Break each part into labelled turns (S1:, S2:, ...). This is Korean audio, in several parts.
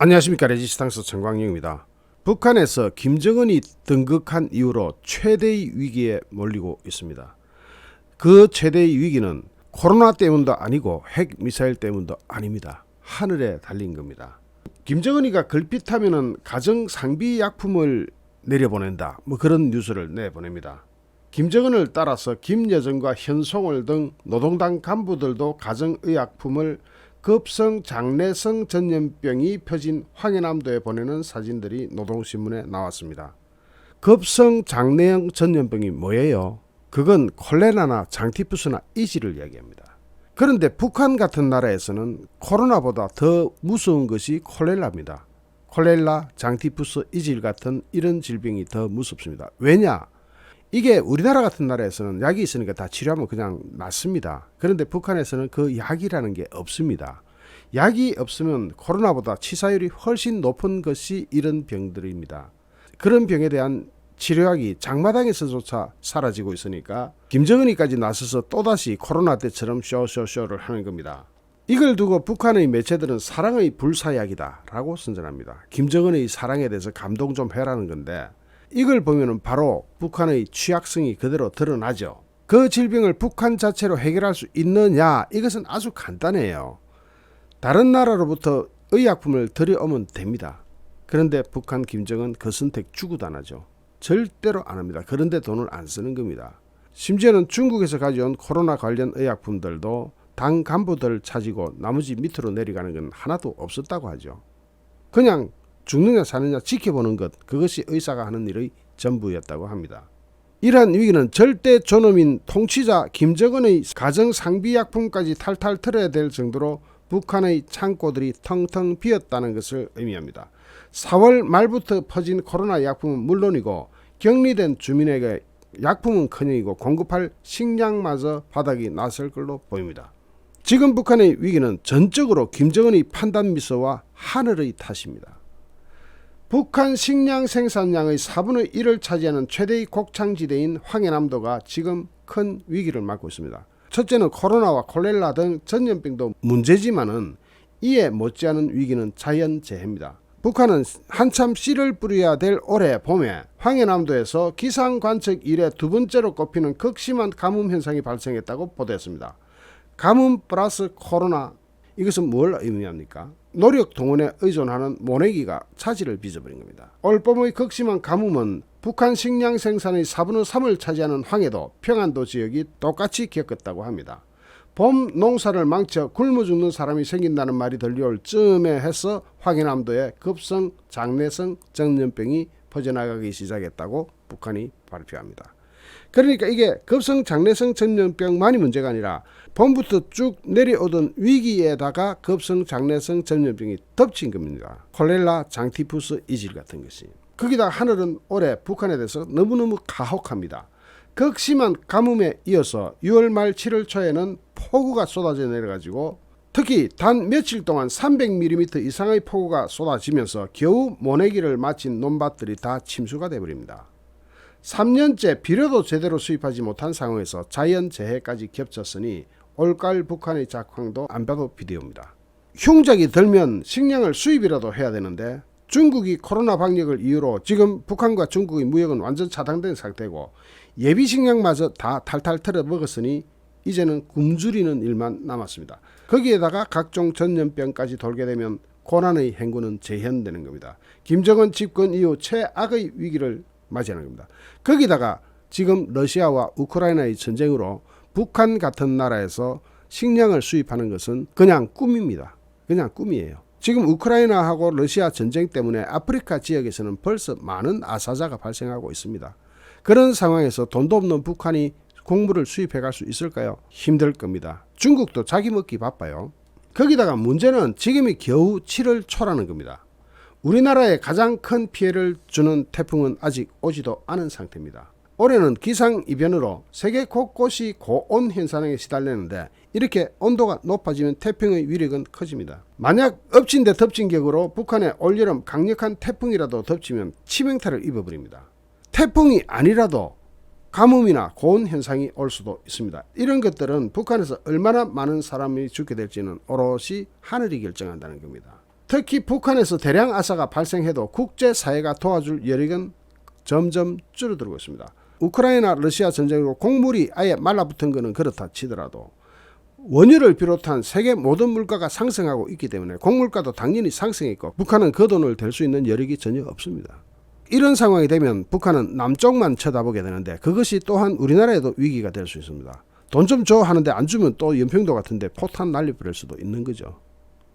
S1: 안녕하십니까. 레지스탕스 정광영입니다. 북한에서 김정은이 등극한 이후로 최대의 위기에 몰리고 있습니다. 그 최대의 위기는 코로나 때문도 아니고 핵미사일 때문도 아닙니다. 하늘에 달린 겁니다. 김정은이가 걸핏하면 가정상비약품을 내려보낸다, 그런 뉴스를 내보냅니다. 김정은을 따라서 김여정과 현송월 등 노동당 간부들도 가정의약품을 급성 장내성 전염병이 펴진 황해남도에 보내는 사진들이 노동신문에 나왔습니다. 급성 장내성 전염병이 뭐예요? 그건 콜레라나 장티푸스나 이지를 이야기합니다. 그런데 북한 같은 나라에서는 코로나보다 더 무서운 것이 콜레라입니다. 콜레라, 장티푸스, 이질 같은 이런 질병이 더 무섭습니다. 왜냐? 이게 우리나라 같은 나라에서는 약이 있으니까 다 치료하면 그냥 낫습니다. 그런데 북한에서는 그 약이라는 게 없습니다. 약이 없으면 코로나보다 치사율이 훨씬 높은 것이 이런 병들입니다. 그런 병에 대한 치료약이 장마당에서조차 사라지고 있으니까 김정은이까지 나서서 또다시 코로나 때처럼 쇼쇼쇼를 하는 겁니다. 이걸 두고 북한의 매체들은 사랑의 불사약이다 라고 선전합니다. 김정은의 사랑에 대해서 감동 좀 해라는 건데, 이걸 보면 바로 북한의 취약성이 그대로 드러나죠. 그 질병을 북한 자체로 해결할 수 있느냐? 이것은 아주 간단해요. 다른 나라로부터 의약품을 들여오면 됩니다. 그런데 북한 김정은 그 선택 주고도 안 하죠. 절대로 안 합니다. 그런데 돈을 안 쓰는 겁니다. 심지어는 중국에서 가져온 코로나 관련 의약품들도 당 간부들 찾이고 나머지 밑으로 내려가는 건 하나도 없었다고 하죠. 그냥 죽느냐 사느냐 지켜보는 것, 그것이 의사가 하는 일의 전부였다고 합니다. 이러한 위기는 절대 존엄인 통치자 김정은의 가정상비약품까지 탈탈 털어야 될 정도로 북한의 창고들이 텅텅 비었다는 것을 의미합니다. 4월 말부터 퍼진 코로나 약품은 물론이고 격리된 주민에게 약품은커녕이고 공급할 식량마저 바닥이 났을 걸로 보입니다. 지금 북한의 위기는 전적으로 김정은의 판단 미스와 하늘의 탓입니다. 북한 식량 생산량의 4분의 1을 차지하는 최대의 곡창지대인 황해남도가 지금 큰 위기를 맞고 있습니다. 첫째는 코로나와 콜레라 등 전염병도 문제지만은 이에 못지않은 위기는 자연재해입니다. 북한은 한참 씨를 뿌려야 될 올해 봄에 황해남도에서 기상관측 이래 두 번째로 꼽히는 극심한 가뭄 현상이 발생했다고 보도했습니다. 가뭄 플러스 코로나, 이것은 뭘 의미합니까? 노력 동원에 의존하는 모내기가 차질을 빚어버린 겁니다. 올봄의 극심한 가뭄은 북한 식량 생산의 4분의 3을 차지하는 황해도, 평안도 지역이 똑같이 겪었다고 합니다. 봄 농사를 망쳐 굶어 죽는 사람이 생긴다는 말이 들려올 쯤에 해서 황해남도에 급성 장내성 전염병이 퍼져나가기 시작했다고 북한이 발표합니다. 그러니까 이게 급성 장내성 전염병만이 문제가 아니라 봄부터 쭉 내려오던 위기에다가 급성 장내성 전염병이 덮친 겁니다. 콜레라, 장티푸스, 이질 같은 것이. 거기다 하늘은 올해 북한에 대해서 너무너무 가혹합니다. 극심한 가뭄에 이어서 6월 말 7월 초에는 폭우가 쏟아져 내려가지고 특히 단 며칠 동안 300mm 이상의 폭우가 쏟아지면서 겨우 모내기를 마친 논밭들이 다 침수가 되어버립니다. 3년째 비료도 제대로 수입하지 못한 상황에서 자연재해까지 겹쳤으니 올가을 북한의 작황도 안 봐도 비디오입니다. 흉작이 들면 식량을 수입이라도 해야 되는데 중국이 코로나 방역을 이유로 지금 북한과 중국의 무역은 완전 차단된 상태고 예비 식량마저 다 탈탈 털어 먹었으니 이제는 굶주리는 일만 남았습니다. 거기에다가 각종 전염병까지 돌게 되면 고난의 행군은 재현되는 겁니다. 김정은 집권 이후 최악의 위기를 맞이하는 겁니다. 거기다가 지금 러시아와 우크라이나의 전쟁으로 북한 같은 나라에서 식량을 수입하는 것은 그냥 꿈입니다. 그냥 꿈이에요. 지금 우크라이나하고 러시아 전쟁 때문에 아프리카 지역에서는 벌써 많은 아사자가 발생하고 있습니다. 그런 상황에서 돈도 없는 북한이 곡물을 수입해 갈 수 있을까요? 힘들 겁니다. 중국도 자기 먹기 바빠요. 거기다가 문제는 지금이 겨우 7월 초라는 겁니다. 우리나라에 가장 큰 피해를 주는 태풍은 아직 오지도 않은 상태입니다. 올해는 기상이변으로 세계 곳곳이 고온 현상에 시달리는데 이렇게 온도가 높아지면 태풍의 위력은 커집니다. 만약 엎친 데 덮친 격으로 북한의 올여름 강력한 태풍이라도 덮치면 치명타를 입어버립니다. 태풍이 아니라도 가뭄이나 고온 현상이 올 수도 있습니다. 이런 것들은 북한에서 얼마나 많은 사람이 죽게 될지는 오롯이 하늘이 결정한다는 겁니다. 특히 북한에서 대량 아사가 발생해도 국제사회가 도와줄 여력은 점점 줄어들고 있습니다. 우크라이나 러시아 전쟁으로 곡물이 아예 말라붙은 것은 그렇다 치더라도 원유를 비롯한 세계 모든 물가가 상승하고 있기 때문에 곡물가도 당연히 상승했고 북한은 그 돈을 댈 수 있는 여력이 전혀 없습니다. 이런 상황이 되면 북한은 남쪽만 쳐다보게 되는데 그것이 또한 우리나라에도 위기가 될 수 있습니다. 돈 좀 줘 하는데 안 주면 또 연평도 같은데 포탄 날려버릴 수도 있는 거죠.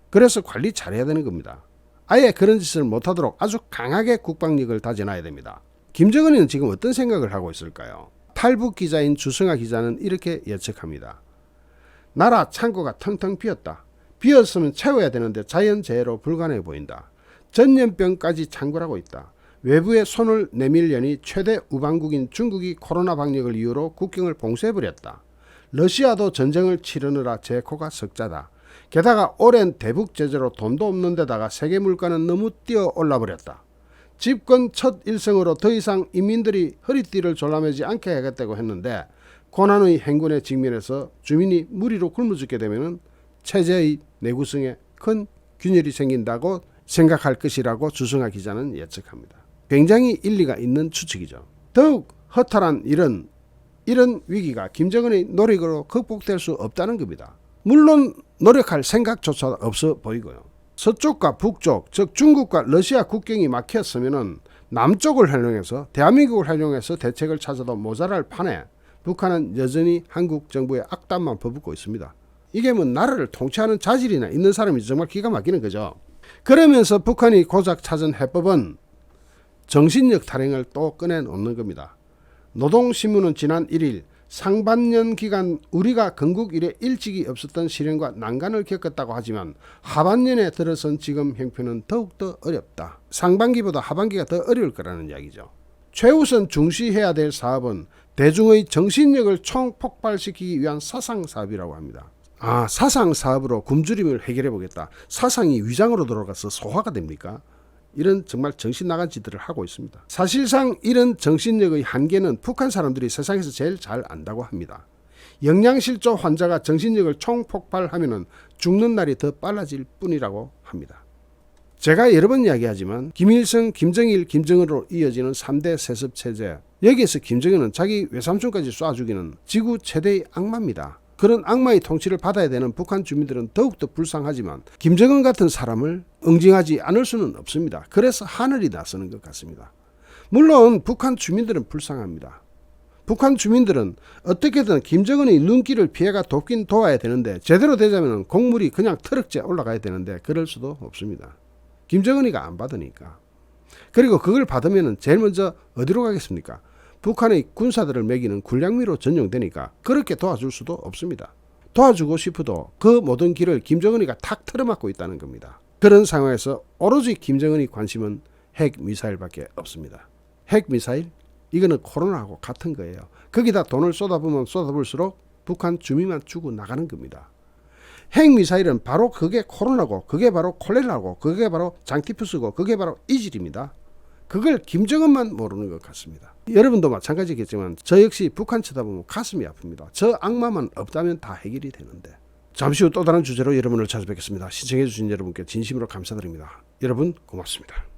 S1: 그래서 관리 잘해야 되는 겁니다. 아예 그런 짓을 못하도록 아주 강하게 국방력을 다져놔야 됩니다. 김정은이는 지금 어떤 생각을 하고 있을까요? 탈북 기자인 주승아 기자는 이렇게 예측합니다. 나라 창고가 텅텅 비었다. 비었으면 채워야 되는데 자연재해로 불가능해 보인다. 전염병까지 창궐하고 있다. 외부에 손을 내밀려니 최대 우방국인 중국이 코로나 방역을 이유로 국경을 봉쇄해버렸다. 러시아도 전쟁을 치르느라 제 코가 석자다. 게다가 오랜 대북 제재로 돈도 없는 데다가 세계 물가는 너무 뛰어 올라버렸다. 집권 첫 일성으로 더 이상 인민들이 허리띠를 졸라매지 않게 하겠다고 했는데 고난의 행군에 직면해서 주민이 무리로 굶어 죽게 되면 체제의 내구성에 큰 균열이 생긴다고 생각할 것이라고 주승아 기자는 예측합니다. 굉장히 일리가 있는 추측이죠. 더욱 허탈한 이런 위기가 김정은의 노력으로 극복될 수 없다는 겁니다. 물론 노력할 생각조차 없어 보이고요. 서쪽과 북쪽, 즉 중국과 러시아 국경이 막혔으면 남쪽을 활용해서 대한민국을 활용해서 대책을 찾아도 모자랄 판에 북한은 여전히 한국 정부의 악담만 퍼붓고 있습니다. 이게 뭐 나라를 통치하는 자질이나 있는 사람이 정말 기가 막히는 거죠. 그러면서 북한이 고작 찾은 해법은 정신력 탈행을 또 꺼내놓는 겁니다. 노동신문은 지난 1일 상반년 기간 우리가 건국 이래 일찍이 없었던 시련과 난간을 겪었다고 하지만 하반년에 들어선 지금 형편은 더욱더 어렵다. 상반기보다 하반기가 더 어려울 거라는 이야기죠. 최우선 중시해야 될 사업은 대중의 정신력을 총폭발시키기 위한 사상사업이라고 합니다. 사상사업으로 굶주림을 해결해 보겠다. 사상이 위장으로 돌아가서 소화가 됩니까? 이런 정말 정신 나간 짓들을 하고 있습니다. 사실상 이런 정신력의 한계는 북한 사람들이 세상에서 제일 잘 안다고 합니다. 영양실조 환자가 정신력을 총폭발하면 죽는 날이 더 빨라질 뿐이라고 합니다. 제가 여러 번 이야기하지만 김일성, 김정일, 김정은으로 이어지는 3대 세습체제, 여기에서 김정은은 자기 외삼촌까지 쏴 죽이는 지구 최대의 악마입니다. 그런 악마의 통치를 받아야 되는 북한 주민들은 더욱더 불쌍하지만 김정은 같은 사람을 응징하지 않을 수는 없습니다. 그래서 하늘이 나서는 것 같습니다. 물론 북한 주민들은 불쌍합니다. 북한 주민들은 어떻게든 김정은의 눈길을 피해가 돕긴 도와야 되는데 제대로 되자면 곡물이 그냥 트럭째 올라가야 되는데 그럴 수도 없습니다. 김정은이가 안 받으니까. 그리고 그걸 받으면 제일 먼저 어디로 가겠습니까? 북한의 군사들을 먹이는 군량미로 전용되니까 그렇게 도와줄 수도 없습니다. 도와주고 싶어도 그 모든 길을 김정은이가 탁 틀어막고 있다는 겁니다. 그런 상황에서 오로지 김정은이 관심은 핵미사일밖에 없습니다. 핵미사일? 이거는 코로나하고 같은 거예요. 거기다 돈을 쏟아부으면 쏟아부을수록 북한 주민만 죽어 나가는 겁니다. 핵미사일은 바로 그게 코로나고 그게 바로 콜레라고 그게 바로 장티푸스고 그게 바로 이질입니다. 그걸 김정은만 모르는 것 같습니다. 여러분도 마찬가지겠지만 저 역시 북한 쳐다보면 가슴이 아픕니다. 저 악마만 없다면 다 해결이 되는데. 잠시 후 또 다른 주제로 여러분을 찾아뵙겠습니다. 시청해주신 여러분께 진심으로 감사드립니다. 여러분 고맙습니다.